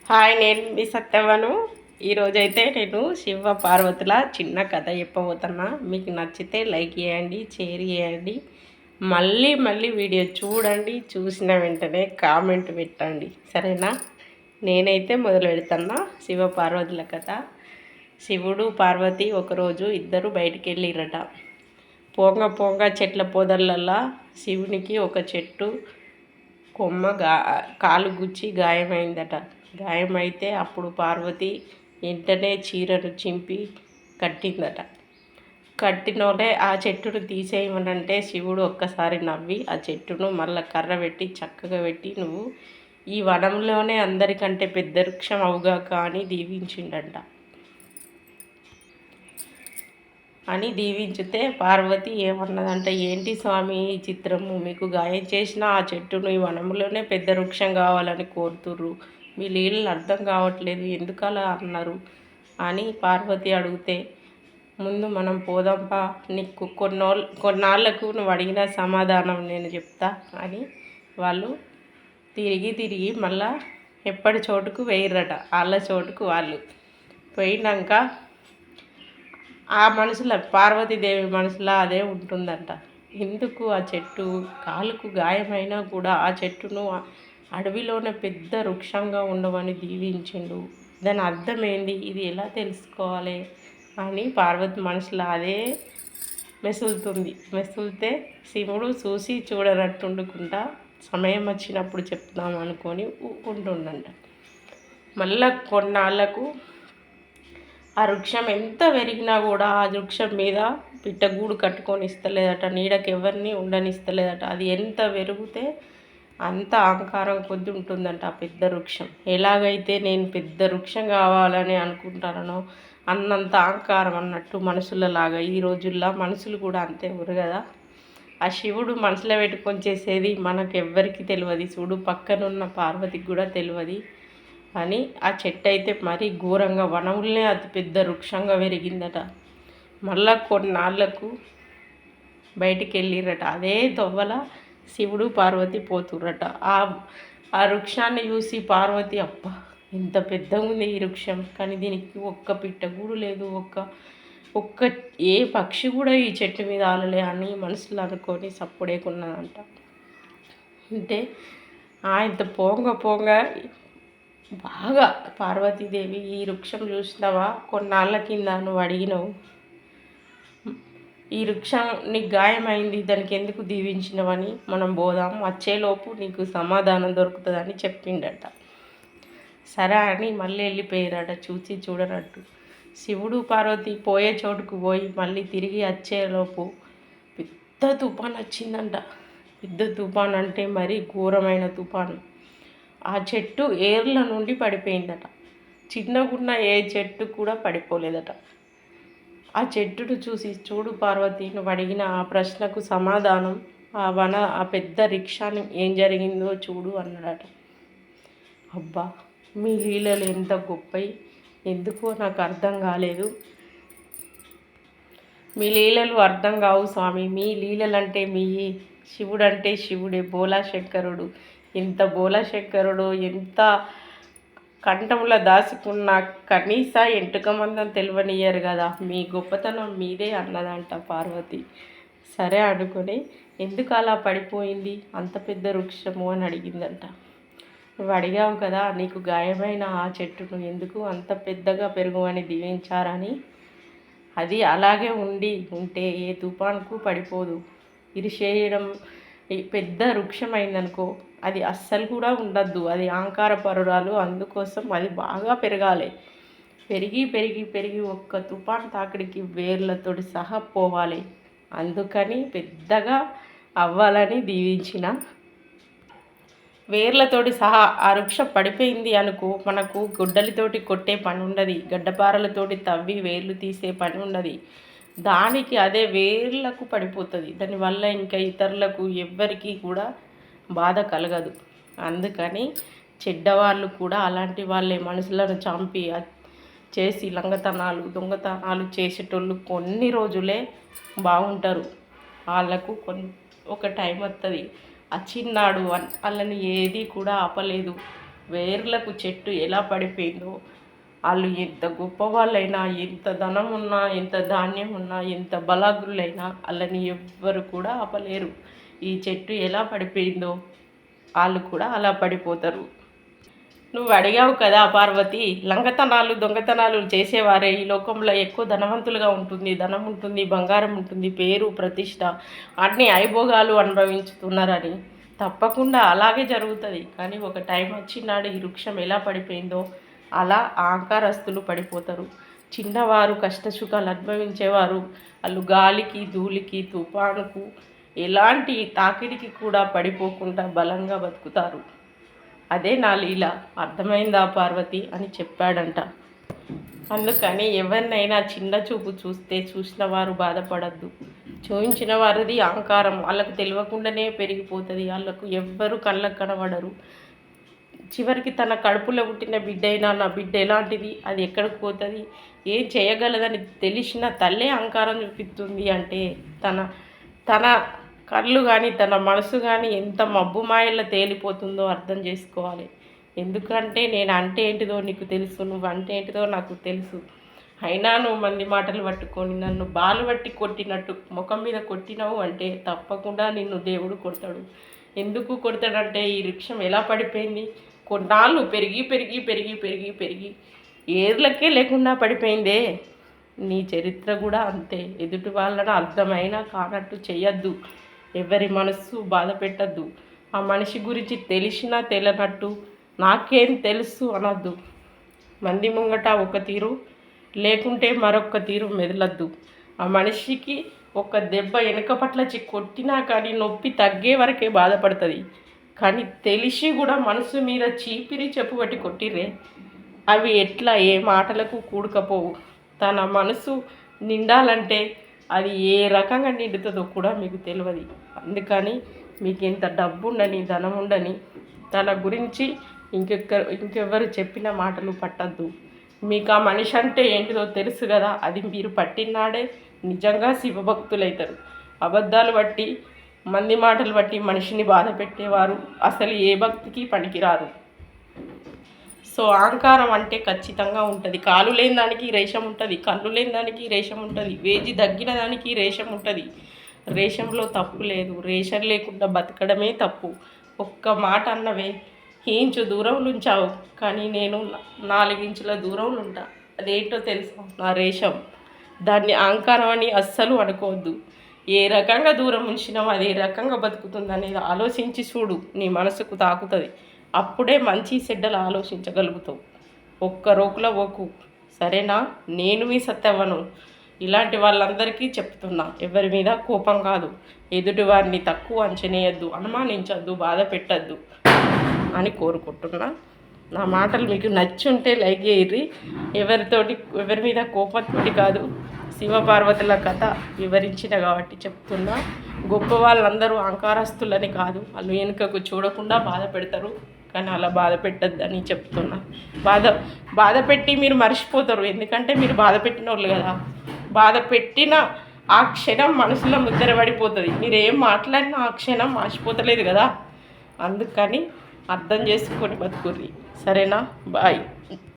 Hi, నేను మీ సత్యవను. ఈరోజైతే నేను శివ పార్వతుల చిన్న కథ చెప్పబోతున్నా. మీకు నచ్చితే లైక్ చేయండి, షేర్ చేయండి, మళ్ళీ మళ్ళీ వీడియో చూడండి. చూసిన వెంటనే కామెంట్ పెట్టండి, సరేనా? నేనైతే మొదలు పెడుతున్నా శివ పార్వతుల కథ. శివుడు పార్వతి ఒకరోజు ఇద్దరు బయటికి వెళ్ళిరట. పోంగ పోంగ చెట్ల పొదలల్లా శివునికి ఒక చెట్టు కొమ్మ కాలు గుచ్చి గాయమైందట. గాయమైతే అప్పుడు పార్వతి వెంటనే చీరను చింపి కట్టిందట. కట్టినోడే ఆ చెట్టును తీసేయమనంటే శివుడు ఒక్కసారి నవ్వి ఆ చెట్టును మళ్ళా కర్ర పెట్టి చక్కగా పెట్టి, నువ్వు ఈ వనంలోనే అందరికంటే పెద్ద వృక్షం అవుగాక అని దీవించితే పార్వతి ఏమన్నదంటే, ఏంటి స్వామి ఈ చిత్రము, మీకు గాయం చేసిన ఆ చెట్టును ఈ వనంలోనే పెద్ద వృక్షం కావాలని కోరుతుర్రు, మీ లీలలు అర్థం కావట్లేదు, ఎందుకు అలా అన్నారు అని పార్వతి అడిగితే, ముందు మనం పోదాంపా, నీకు కొన్నాళ్ళకు నువ్వు అడిగిన సమాధానం నేను చెప్తా అని వాళ్ళు తిరిగి మళ్ళా ఎప్పటి చోటుకు వేయరట. వాళ్ళ చోటుకు వాళ్ళు పోయినాక ఆ మనసులో పార్వతీదేవి మనసులో అదే ఉంటుందంట. ఎందుకు ఆ చెట్టు కాలుకు గాయమైనా కూడా ఆ చెట్టును అడవిలోనే పెద్ద వృక్షంగా ఉండవని దీవించిండు, దాని అర్థం ఏంది, ఇది ఎలా తెలుసుకోవాలి అని పార్వతి మనసులో అదే మెసులుతే శివుడు చూసి చూడనట్టుండుకుంటా సమయం వచ్చినప్పుడు చెప్తాం అనుకొని ఊకుంటుండంట. మళ్ళా కొన్నాళ్ళకు ఆ వృక్షం ఎంత పెరిగినా కూడా ఆ వృక్షం మీద పిట్టగూడు కట్టుకొని ఇస్తలేదట, నీడకి ఎవరిని ఉండనిస్తలేదట. అది ఎంత పెరిగితే అంత అహంకారం కొద్ది ఉంటుందంట ఆ పెద్ద వృక్షం. ఎలాగైతే నేను పెద్ద వృక్షం కావాలని అనుకుంటానో అన్నంత అహంకారం అన్నట్టు మనుషులలాగా ఈ రోజుల్లో మనుషులు కూడా అంతే ఉరు కదా. ఆ శివుడు మనసులో పెట్టుకొని చేసేది మనకు ఎవ్వరికి తెలియదు, శివుడు పక్కనున్న పార్వతికి కూడా తెలియదు అని ఆ చెట్టు అయితే మరీ ఘోరంగా వనములనే అతి పెద్ద వృక్షంగా పెరిగిందట. మళ్ళా కొన్నాళ్ళకు బయటికి వెళ్ళిరట. అదే తొవ్వల శివుడు పార్వతి పోతుర్రట. ఆ వృక్షాన్ని చూసి పార్వతి, అబ్బా ఎంత పెద్దగా ఉంది ఈ వృక్షం, కానీ దీనికి ఒక్క పిట్టగూడు లేదు, ఒక్క ఏ పక్షి కూడా ఈ చెట్టు మీద ఆలలే అని మనసులో అనుకొని సప్పుడేకున్నదంట. అంటే ఇంత పోంగ బాగా పార్వతీదేవి, ఈ వృక్షం చూసినావా, కొన్నాళ్ళ కింద నువ్వు అడిగినావు, ఈ వృక్షం నీకు గాయమైంది, దానికి ఎందుకు దీవించినవని మనం పోదాం, వచ్చేలోపు నీకు సమాధానం దొరుకుతుందని చెప్పిండట. సరే అని మళ్ళీ వెళ్ళిపోయారట చూసి చూడనట్టు. శివుడు పార్వతి పోయే చోటుకు పోయి మళ్ళీ తిరిగి వచ్చేలోపు పెద్ద తుఫాన్ వచ్చిందంట. పెద్ద తుఫాన్ అంటే మరీ ఘోరమైన తుఫాను. ఆ చెట్టు ఏర్ల నుండి పడిపోయిందట. చిన్నగున్న ఏ చెట్టు కూడా పడిపోలేదట. ఆ చెట్టును చూసి, చూడు పార్వతి, నువ్వు అడిగిన ఆ ప్రశ్నకు సమాధానం ఆ పెద్ద వృక్షాన్ని ఏం జరిగిందో చూడు అన్నాడట. అబ్బా, మీ లీలలు ఎంత గొప్పవి, ఎందుకో నాకు అర్థం కాలేదు, మీ లీలలు అర్థం కావు స్వామి, మీ లీలలంటే మీ శివుడు అంటే శివుడే, బోలాశంకరుడు. ఎంత బోలాశంకరుడు, ఎంత కంఠంలో దాచుకున్న కనీస ఎంటుక మందం తెలివనియ్యరు కదా, మీ గొప్పతనం మీదే అన్నదంట పార్వతి. సరే అనుకుని, ఎందుకు అలా పడిపోయింది అంత పెద్ద వృక్షము అని అడిగిందంట. నువ్వు అడిగావు కదా, నీకు గాయమైన ఆ చెట్టును ఎందుకు అంత పెద్దగా పెరుగుమని దీవించారని. అది అలాగే ఉంటే ఏ తుఫాన్కు పడిపోదు. ఇరిసేయడం పెద్ద వృక్షం అయిందనుకో, అది అస్సలు కూడా ఉండద్దు, అది అహంకార పరురాలు, అందుకోసం అది బాగా పెరగాలి. పెరిగి ఒక్క తుఫాన్ తాకిడికి వేర్లతోటి సహా పోవాలి. అందుకని పెద్దగా అవ్వాలని దీవించిన. వేర్లతోటి సహా ఆ వృక్షం పడిపోయింది అనుకో, మనకు గుడ్డలతోటి కొట్టే పని ఉండదు, గడ్డపారలతోటి తవ్వి వేర్లు తీసే పని ఉండదు. దానికి అదే వేర్లకు పడిపోతుంది. దానివల్ల ఇంకా ఇతరులకు ఎవ్వరికీ కూడా బాధ కలగదు. అందుకని చెడ్డవాళ్ళు కూడా అలాంటి వాళ్ళే, మనుషులను చంపి చేసి లంగతనాలు దొంగతనాలు చేసేటోళ్ళు కొన్ని రోజులే బాగుంటారు. వాళ్ళకు ఒక టైం వస్తుంది, వచ్చినాడు వాళ్ళని ఏది కూడా ఆపలేదు. వేర్లకు చెట్టు ఎలా పడిపోయిందో, వాళ్ళు ఎంత గొప్పవాళ్ళైనా, ఎంత ధనం ఉన్నా, ఎంత ధాన్యం ఉన్నా, ఎంత బలాగ్రులైనా వాళ్ళని ఎవ్వరు కూడా ఆపలేరు. ఈ చెట్టు ఎలా పడిపోయిందో వాళ్ళు కూడా అలా పడిపోతారు. నువ్వు అడిగావు కదా పార్వతి, లంగతనాలు దొంగతనాలు చేసేవారే ఈ లోకంలో ఎక్కువ ధనవంతులుగా ఉంటుంది, ధనం ఉంటుంది, బంగారం ఉంటుంది, పేరు ప్రతిష్ట అన్ని ఐభోగాలు అనుభవించుతున్నారని. తప్పకుండా అలాగే జరుగుతుంది. కానీ ఒక టైం వచ్చినాడు ఈ వృక్షం ఎలా పడిపోయిందో అలా అహంకారస్తులు పడిపోతారు. చిన్నవారు కష్టసుఖాలు అనుభవించేవారు వాళ్ళు గాలికి ధూళికి తుఫానుకు ఎలాంటి తాకిడికి కూడా పడిపోకుండా బలంగా బతుకుతారు. అదే నా లీల, అర్థమైందా పార్వతి అని చెప్పాడంట. అందుకని ఎవరినైనా చిన్న చూపు చూసిన వారు బాధపడద్దు. చూయించిన వారిది అహంకారం వాళ్ళకు తెలియకుండానే పెరిగిపోతుంది. వాళ్ళకు ఎవ్వరు కళ్ళకు కనబడరు. చివరికి తన కడుపులో పుట్టిన బిడ్డ అయినా నా బిడ్డ ఎలాంటిది, అది ఎక్కడికి పోతుంది, ఏం చేయగలదని తెలిసిన తల్లే అహంకారం చూపిస్తుంది అంటే తన తన కళ్ళు కానీ తన మనసు కానీ ఎంత మబ్బు మాయల్లో తేలిపోతుందో అర్థం చేసుకోవాలి. ఎందుకంటే నేను అంటే ఏంటిదో నీకు తెలుసు, నువ్వు అంటే ఏంటిదో నాకు తెలుసు. అయినా నువ్వు మంది మాటలు పట్టుకొని నన్ను బాలు పట్టి కొట్టినట్టు ముఖం మీద కొట్టినావు అంటే తప్పకుండా నిన్ను దేవుడు కొడతాడు. ఎందుకు కొడతాడంటే ఈ వృక్షం ఎలా పడిపోయింది, కొన్నాళ్ళు పెరిగి పెరిగి పెరిగి పెరిగి పెరిగి ఏర్లకే లేకుండా పడిపోయిందే. నీ చరిత్ర కూడా అంతే. ఎదుటి వాళ్ళని అర్థమైనా కానట్టు చెయ్యొద్దు. ఎవరి మనస్సు బాధ పెట్టద్దు. ఆ మనిషి గురించి తెలిసినా తెలియనట్టు నాకేం తెలుసు అనొద్దు. మంది ముంగట ఒక తీరు లేకుంటే మరొక తీరు మెదలద్దు. ఆ మనిషికి ఒక దెబ్బ వెనక పట్లచి కొట్టినా కానీ నొప్పి తగ్గే వరకే బాధపడుతుంది. కానీ తెలిసి కూడా మనసు మీద చీపిరి చెప్పుబట్టి కొట్టిర్రే, అవి ఎట్లా ఏ మాటలకు కూడకపోవు. తన మనసు నిండాలంటే అది ఏ రకంగా నిండుతుందో కూడా మీకు తెలియదు. అందుకని మీకు ఎంత డబ్బు ఉండని ధనం ఉండని తన గురించి ఇంకెవ్వరు చెప్పిన మాటలు పట్టద్దు. మీకు ఆ మనిషి అంటే ఏంటిదో తెలుసు కదా, అది మీరు పట్టినాడే నిజంగా శివభక్తులైతారు. అబద్ధాలు బట్టి మంది మాటలు బట్టి మనిషిని బాధ పెట్టేవారు అసలు ఏ భక్తికి పనికిరారు. సో అహంకారం అంటే ఖచ్చితంగా ఉంటుంది. కాలు లేని దానికి రేషం ఉంటుంది, కళ్ళు లేని దానికి రేషం ఉంటుంది, వేజి దగ్గిన దానికి రేషం ఉంటుంది. రేషంలో తప్పు లేదు, రేషన్ లేకుండా బతకడమే తప్పు. ఒక్క మాట అన్నవే, ఇంచు దూరంలో ఉంచావు కానీ నేను 4 ఇంచుల దూరంలో ఉంటా. అదేంటో తెలుసా, నా రేషం. దాన్ని అహంకారం అని అస్సలు అనుకోవద్దు. ఏ రకంగా దూరం ఉంచినావు అదే రకంగా బతుకుతుంది అనేది ఆలోచించి చూడు, నీ మనసుకు తాకుతుంది. అప్పుడే మంచి చెడ్డలు ఆలోచించగలుగుతావు. ఒక్క రోకులో ఓకు, సరేనా? నేను మీ సత్యవను. ఇలాంటి వాళ్ళందరికీ చెప్తున్నా, ఎవరి మీద కోపం కాదు. ఎదుటి వారిని తక్కువ అంచనేయద్దు, అనుమానించద్దు, బాధ పెట్టద్దు అని కోరుకుంటున్నా. నా మాటలు మీకు నచ్చుంటే లైక్ చేయర్రి. ఎవరి మీద కోపంతో కాదు, శివపార్వతుల కథ వివరించిన కాబట్టి చెప్తున్నా. గొప్ప వాళ్ళందరూ అహంకారస్తులని కాదు, వాళ్ళు వెనుకకు చూడకుండా బాధ పెడతారు. కానీ అలా బాధ పెట్టద్దని చెప్తున్నా. బాధ పెట్టి మీరు మర్చిపోతారు. ఎందుకంటే మీరు బాధ పెట్టిన వాళ్ళు కదా. బాధ పెట్టిన ఆ క్షణం మనసులో ముద్ర పడిపోతుంది. మీరు ఏం మాట్లాడినా ఆ క్షణం మర్చిపోతలేదు కదా. అందుకని అర్థం చేసుకొని బతుకుర్రి, సరేనా? బాయ్.